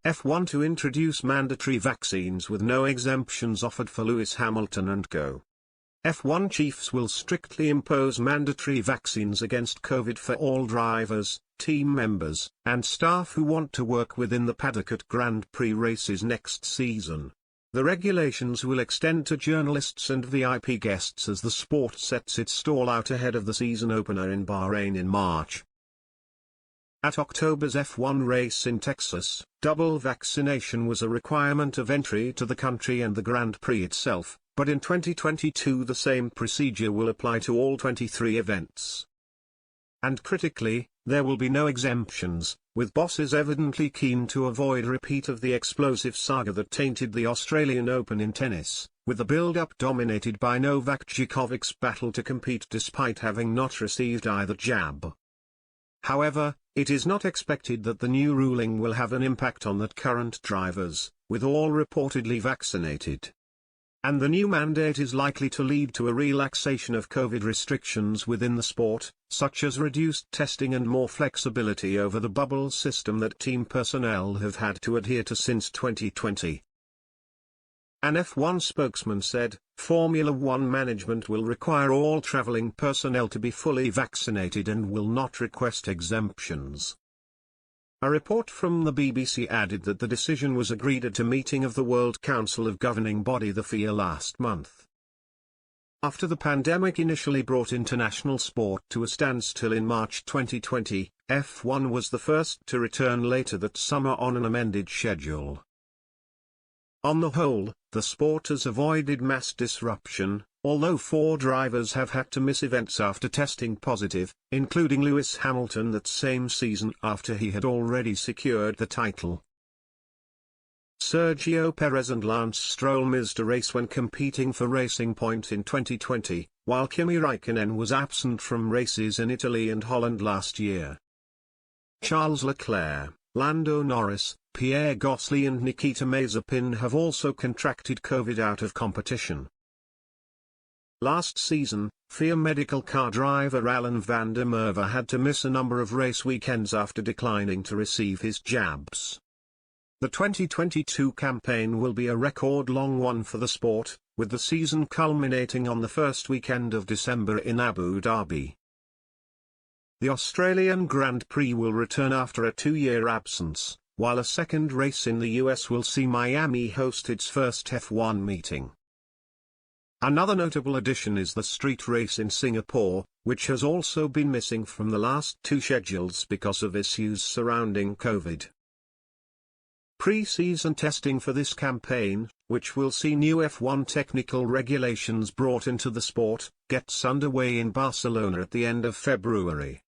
F1 to introduce mandatory vaccines with no exemptions offered for Lewis Hamilton and co. F1 chiefs will strictly impose mandatory vaccines against COVID for all drivers, team members, and staff who want to work within the paddock at Grand Prix races next season. The regulations will extend to journalists and VIP guests as the sport sets its stall out ahead of the season opener in Bahrain in March. At October's F1 race in Texas, double vaccination was a requirement of entry to the country and the Grand Prix itself, but in 2022 the same procedure will apply to all 23 events. And critically, there will be no exemptions, with bosses evidently keen to avoid a repeat of the explosive saga that tainted the Australian Open in tennis, with the build-up dominated by Novak Djokovic's battle to compete despite having not received either jab. However, it is not expected that the new ruling will have an impact on that current drivers, with all reportedly vaccinated. And the new mandate is likely to lead to a relaxation of COVID restrictions within the sport, such as reduced testing and more flexibility over the bubble system that team personnel have had to adhere to since 2020. An F1 spokesman said, Formula One management will require all traveling personnel to be fully vaccinated and will not request exemptions. A report from the BBC added that the decision was agreed at a meeting of the World Council of Governing Body the FIA last month. After the pandemic initially brought international sport to a standstill in March 2020, F1 was the first to return later that summer on an amended schedule. On the whole, the sport has avoided mass disruption, although 4 drivers have had to miss events after testing positive, including Lewis Hamilton that same season after he had already secured the title. Sergio Perez and Lance Stroll missed a race when competing for Racing Point in 2020, while Kimi Raikkonen was absent from races in Italy and Holland last year. Charles Leclerc, Lando Norris, Pierre Gasly and Nikita Mazepin have also contracted COVID out of competition. Last season, FIA medical car driver Alan van der Merwe had to miss a number of race weekends after declining to receive his jabs. The 2022 campaign will be a record-long one for the sport, with the season culminating on the first weekend of December in Abu Dhabi. The Australian Grand Prix will return after a 2-year absence, while a second race in the US will see Miami host its first F1 meeting. Another notable addition is the street race in Singapore, which has also been missing from the last 2 schedules because of issues surrounding COVID. Pre-season testing for this campaign, which will see new F1 technical regulations brought into the sport, gets underway in Barcelona at the end of February.